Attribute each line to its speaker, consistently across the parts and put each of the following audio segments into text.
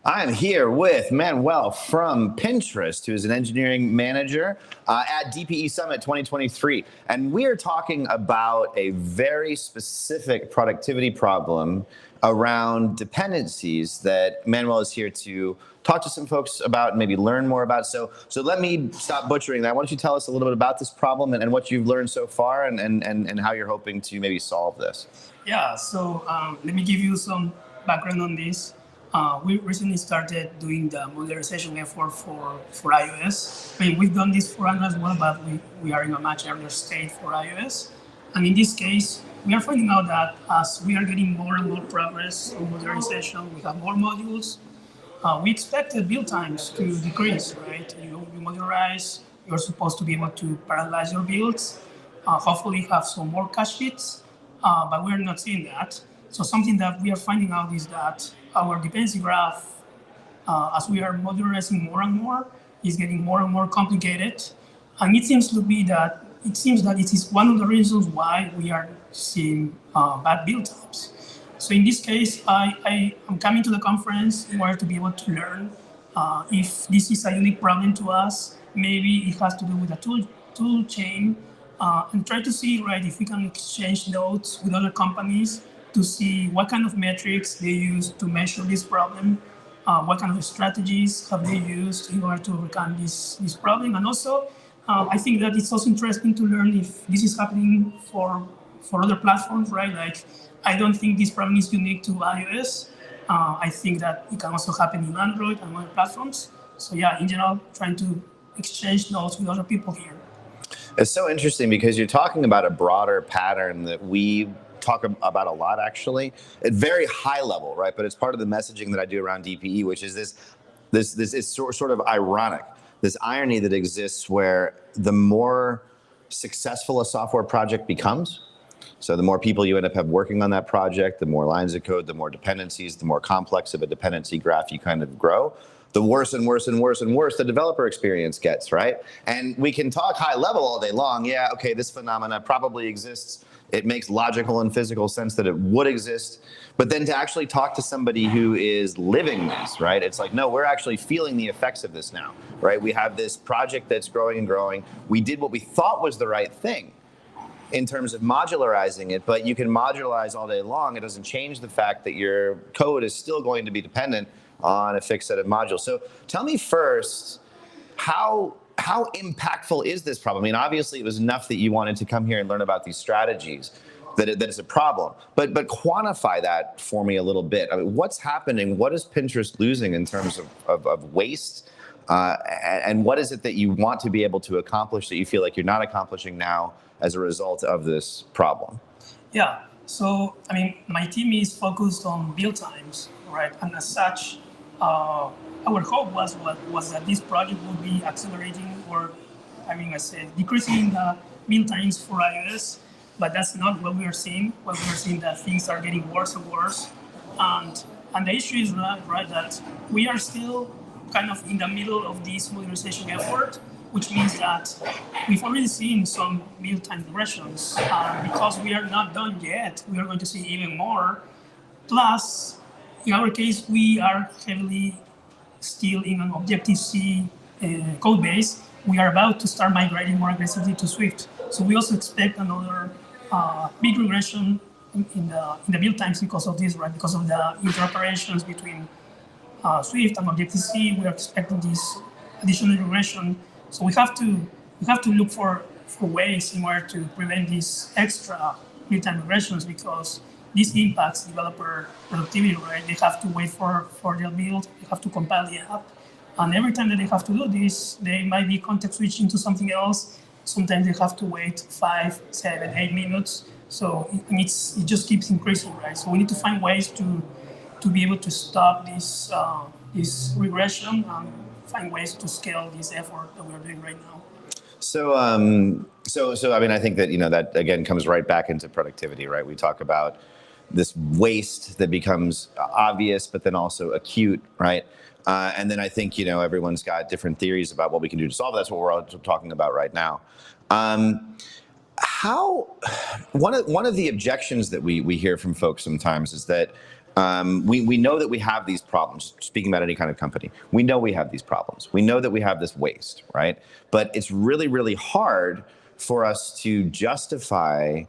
Speaker 1: I'm here with Manuel from Pinterest, who is an engineering manager at DPE Summit 2023. And we are talking about a very specific productivity problem around dependencies that Manuel is here to talk to some folks about and maybe learn more about. So let me stop butchering that. Why don't you tell us a little bit about this problem and what you've learned so far and how you're hoping to maybe solve this?
Speaker 2: Yeah, so let me give you some background on this. We recently started doing the modularization effort for iOS. I mean, we've done this for Android as well, but we are in a much earlier state for iOS. And in this case, we are finding out that as we are getting more and more progress on modularization, we have more modules. We expect the build times to decrease, right? You modularize, you're supposed to be able to parallelize your builds, hopefully have some more cache hits, but we're not seeing that. So something that we are finding out is that our dependency graph, as we are modularizing more and more, is getting more and more complicated. And it seems that it is one of the reasons why we are seeing bad build times. So in this case, I am coming to the conference in order to be able to learn if this is a unique problem to us. Maybe it has to do with a tool chain, and try to see, right, if we can exchange notes with other companies to see what kind of metrics they use to measure this problem, what kind of strategies have they used in order to overcome this problem. And also, I think that it's also interesting to learn if this is happening for other platforms, right? Like, I don't think this problem is unique to iOS. I think that it can also happen in Android and other platforms. So yeah, in general, trying to exchange notes with other people here.
Speaker 1: It's so interesting because you're talking about a broader pattern that we talk about a lot, actually, at very high level, right? But it's part of the messaging that I do around DPE, which is this is sort of ironic, this irony that exists where the more successful a software project becomes, so the more people you end up working on that project, the more lines of code, the more dependencies, the more complex of a dependency graph you kind of grow, the worse and worse and worse and worse the developer experience gets, right? And we can talk high level all day long. Yeah, okay, this phenomena probably exists. It makes logical and physical sense that it would exist. But then to actually talk to somebody who is living this, right? It's like, no, we're actually feeling the effects of this now, right? We have this project that's growing and growing. We did what we thought was the right thing in terms of modularizing it, but you can modularize all day long. It doesn't change the fact that your code is still going to be dependent on a fixed set of modules. So tell me first, how impactful is this problem? I mean, obviously it was enough that you wanted to come here and learn about these strategies, that it's a problem. But quantify that for me a little bit. I mean, what's happening? What is Pinterest losing in terms of waste? And what is it that you want to be able to accomplish that you feel like you're not accomplishing now as a result of this problem?
Speaker 2: Yeah, so I mean, my team is focused on build times, right? And as such, our hope was that this project would be accelerating, or I mean, I said, decreasing the build times for iOS, but that's not what we are seeing. What we are seeing that things are getting worse and worse, and the issue is right that we are still kind of in the middle of this modularization effort, which means that we've already seen some build time regressions. Because we are not done yet, we are going to see even more. Plus, in our case, we are heavily still in an Objective-C code base. We are about to start migrating more aggressively to Swift. So we also expect another big regression in the build times because of this, right? Because of the interoperations between Swift and Objective-C, we are expecting this additional regression. So we have to look for ways in order to prevent these extra build time regressions, because this impacts developer productivity, right? They have to wait for their build, they have to compile the app. And every time that they have to do this, they might be context switching to something else. Sometimes they have to wait 5, 7, 8 minutes. So it just keeps increasing, right? So we need to find ways to be able to stop this regression and find ways to scale this effort that we're doing right now.
Speaker 1: So I mean, I think that, that again comes right back into productivity, right? We talk about this waste that becomes obvious, but then also acute, right? And then I think, everyone's got different theories about what we can do to solve. That's what we're all talking about right now. One of the objections that we hear from folks sometimes is that We know that we have these problems. Speaking about any kind of company, we know we have these problems. We know that we have this waste, right? But it's really, really hard for us to justify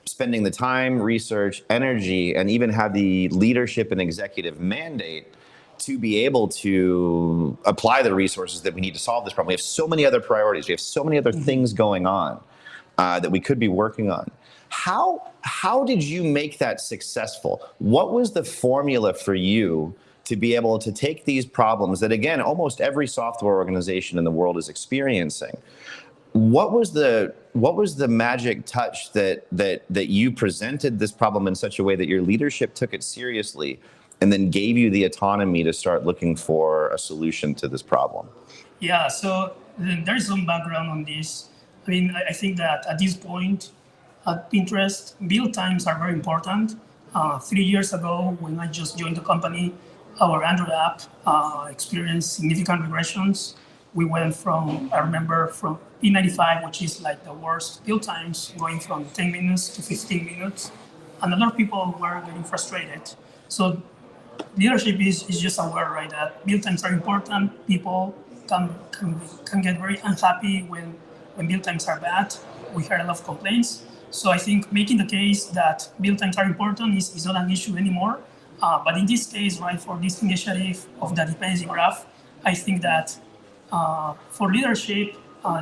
Speaker 1: spending the time, research, energy, and even have the leadership and executive mandate to be able to apply the resources that we need to solve this problem. We have so many other priorities. We have so many other things going on that we could be working on. How did you make that successful? What was the formula for you to be able to take these problems that, again, almost every software organization in the world is experiencing? What was the magic touch that you presented this problem in such a way that your leadership took it seriously and then gave you the autonomy to start looking for a solution to this problem?
Speaker 2: Yeah, so there is some background on this. I mean, I think that at this point, at Pinterest, build times are very important. 3 years ago, when I just joined the company, our Android app experienced significant regressions. We went from, I remember, from P95, which is like the worst build times, going from 10 minutes to 15 minutes. And a lot of people were getting frustrated. So leadership is just aware, right, that build times are important. People can get very unhappy when build times are bad. We heard a lot of complaints. So I think making the case that build times are important is not an issue anymore. But in this case, right, for this initiative of the dependency graph, I think that for leadership,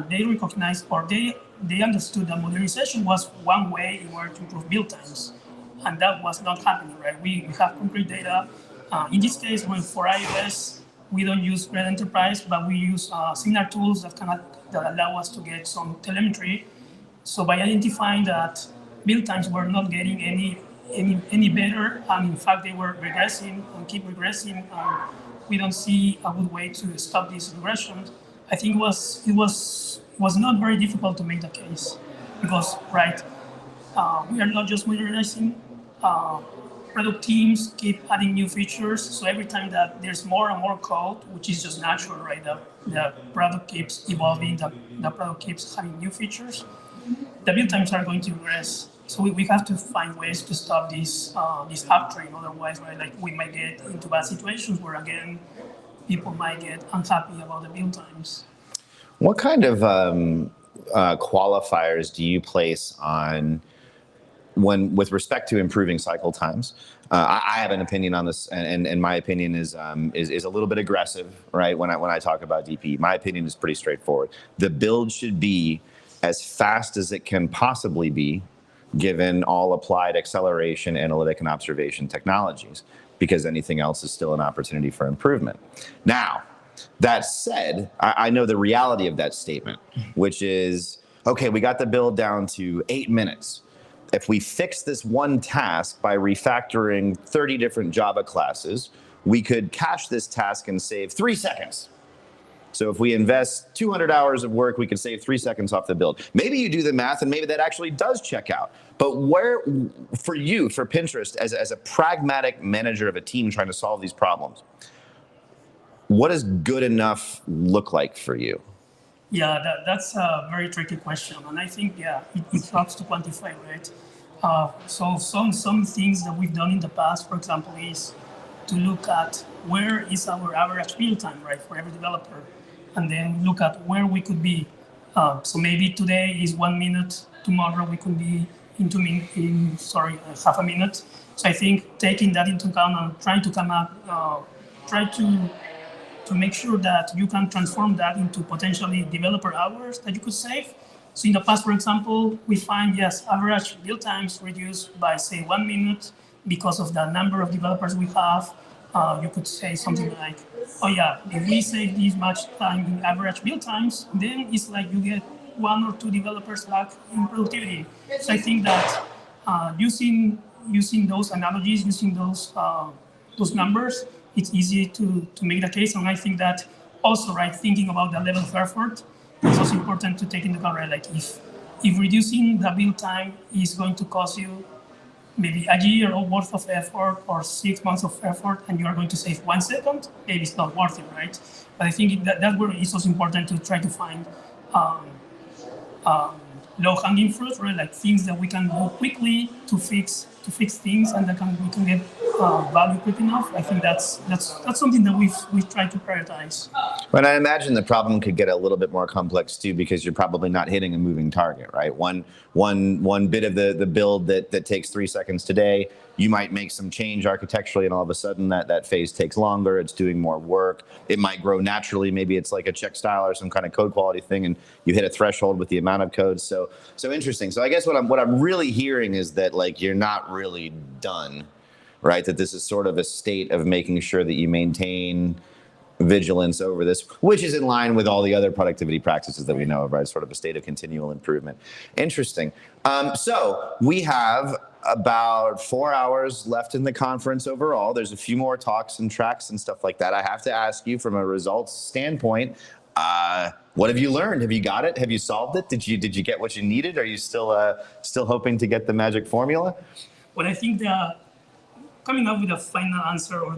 Speaker 2: they recognized, or they understood that modernization was one way in order to improve build times. And that was not happening, right? We have concrete data. In this case, for iOS, we don't use Red Enterprise, but we use similar tools that allow us to get some telemetry. So by identifying that build times were not getting any better, and in fact they were regressing and keep regressing, we don't see a good way to stop these regressions. I think it was not very difficult to make the case, because right, we are not just modernizing. Product teams keep adding new features, so every time that there's more and more code, which is just natural, right? The product keeps evolving, the product keeps having new features. The build times are going to regress. So we have to find ways to stop this uptrend. Otherwise, right, like we might get into bad situations where again people might get unhappy about the build times.
Speaker 1: What kind of qualifiers do you place on with respect to improving cycle times? I have an opinion on this, and my opinion is a little bit aggressive, right? When I talk about DPE, my opinion is pretty straightforward. The build should be as fast as it can possibly be, given all applied acceleration, analytic, and observation technologies, because anything else is still an opportunity for improvement. Now, that said, I know the reality of that statement, which is, okay, we got the build down to 8 minutes. If we fix this one task by refactoring 30 different Java classes, we could cache this task and save 3 seconds. So if we invest 200 hours of work, we could save 3 seconds off the build. Maybe you do the math and maybe that actually does check out. But where, for you, for Pinterest, as a pragmatic manager of a team trying to solve these problems, what does good enough look like for you?
Speaker 2: Yeah, that's a very tricky question. And I think, yeah, it helps to quantify, right? So some things that we've done in the past, for example, is to look at where is our average build time, right, for every developer, and then look at where we could be. So maybe today is 1 minute, tomorrow we could be in half a minute. So I think taking that into account and trying to come up, try to make sure that you can transform that into potentially developer hours that you could save. So in the past, for example, we find, yes, average build times reduced by, say, 1 minute because of the number of developers we have. You could say something like, oh yeah, if we save this much time in average build times, then it's like you get 1 or 2 developers back in productivity. So I think that using those analogies, using those numbers, it's easy to make the case. And I think that also, right, thinking about the level of effort, it's also important to take into account, right, like if reducing the build time is going to cost you maybe a year worth of effort or 6 months of effort, and you are going to save 1 second, maybe it's not worth it, right? But I think that's where it's also important to try to find low-hanging fruit, right? Like things that we can do quickly to fix to fix things and that we can get value quick enough. I think that's something that we've tried to prioritize.
Speaker 1: But I imagine the problem could get a little bit more complex too, because you're probably not hitting a moving target, right? One bit of the build that takes 3 seconds today, you might make some change architecturally, and all of a sudden that phase takes longer. It's doing more work. It might grow naturally. Maybe it's like a check style or some kind of code quality thing, and you hit a threshold with the amount of code. So interesting. So I guess what I'm really hearing is that like you're not really done, right? That this is sort of a state of making sure that you maintain vigilance over this, which is in line with all the other productivity practices that we know of, right? Sort of a state of continual improvement. Interesting. So we have about 4 hours left in the conference overall. There's a few more talks and tracks and stuff like that. I have to ask you from a results standpoint, what have you learned? Have you got it? Have you solved it? Did you get what you needed? Are you still hoping to get the magic formula?
Speaker 2: Well, I think that coming up with a final answer or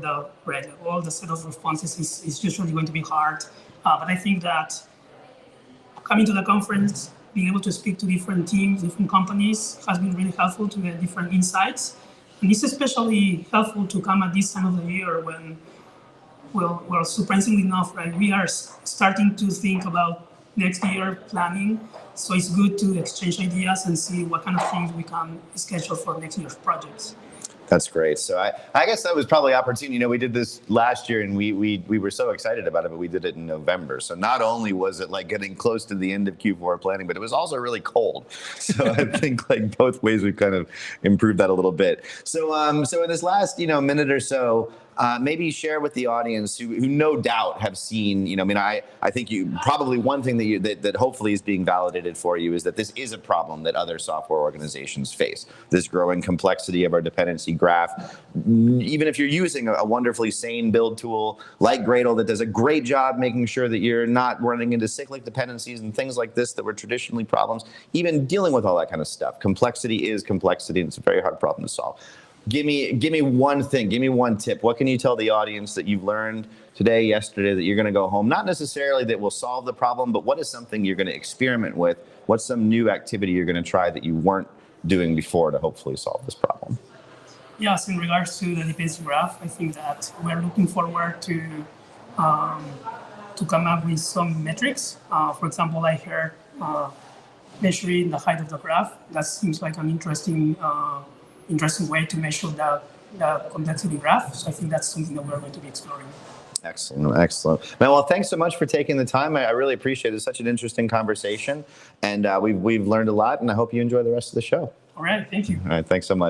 Speaker 2: all the set of responses is usually going to be hard. But I think that coming to the conference, being able to speak to different teams, different companies has been really helpful to get different insights. And it's especially helpful to come at this time of the year when, well, surprisingly enough, right, we are starting to think about next year planning. So it's good to exchange ideas and see what kind of things we can schedule for next year's projects.
Speaker 1: That's great. So I guess that was probably opportune. You know, we did this last year and we were so excited about it, but we did it in November. So not only was it like getting close to the end of Q4 planning, but it was also really cold. So I think like both ways we've kind of improved that a little bit. So in this last, minute or so, maybe share with the audience who no doubt have seen, I think you probably one thing that hopefully is being validated for you is that this is a problem that other software organizations face. This growing complexity of our dependency graph. Even if you're using a wonderfully sane build tool like Gradle that does a great job making sure that you're not running into cyclic dependencies and things like this that were traditionally problems, even dealing with all that kind of stuff. Complexity is complexity, and it's a very hard problem to solve. Give me one thing, give me one tip. What can you tell the audience that you've learned today, yesterday, that you're going to go home? Not necessarily that will solve the problem, but what is something you're going to experiment with? What's some new activity you're going to try that you weren't doing before to hopefully solve this problem?
Speaker 2: Yes, in regards to the dependency graph, I think that we're looking forward to come up with some metrics. For example, I heard measuring the height of the graph. That seems like an interesting way to measure the complexity graph. So I think that's something that we're going to be exploring.
Speaker 1: Excellent. Well, thanks so much for taking the time. I really appreciate it. It's such an interesting conversation, and we've learned a lot, and I hope you enjoy the rest of the show.
Speaker 2: All right, thank you.
Speaker 1: All right, thanks so much.